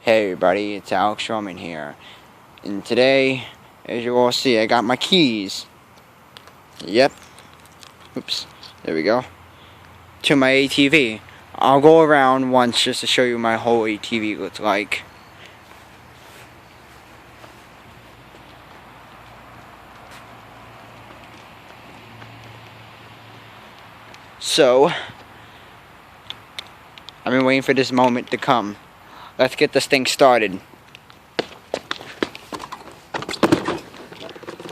Hey everybody, it's Alex Roman here, and today, as you all see, I got my keys. Yep. Oops. There we go. To my ATV. I'll go around once just to show you my whole ATV looks like. So, I've been waiting for this moment to come. Let's get this thing started.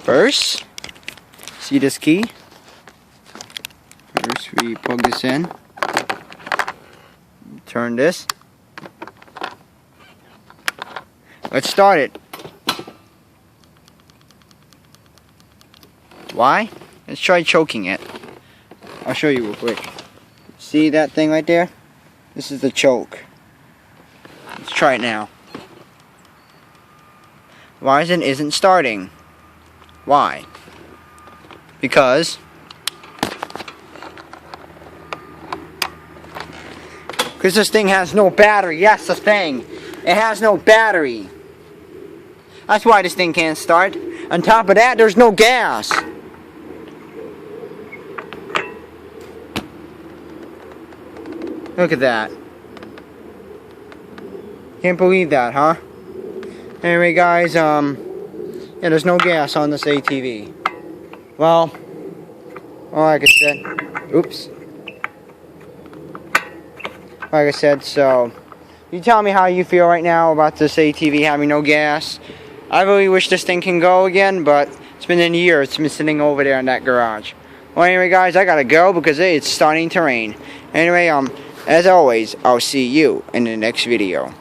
First, see this key? First we plug this in. Turn this. Let's start it. Why? Let's try choking it. I'll show you real quick. See that thing right there? This is the choke. Let's try it now. Why isn't starting? Why? Because this thing has no battery. Yes, the thing. It has no battery. That's why this thing can't start. On top of that, there's no gas. Look at that. Can't believe that, huh? Anyway, guys, yeah, there's no gas on this ATV. Well, like I said, oops. Like I said, so, you tell me how you feel right now about this ATV having no gas. I really wish this thing can go again, but it's been a year. It's been sitting over there in that garage. Well, anyway, guys, I gotta go because it's starting to rain. Anyway, as always, I'll see you in the next video.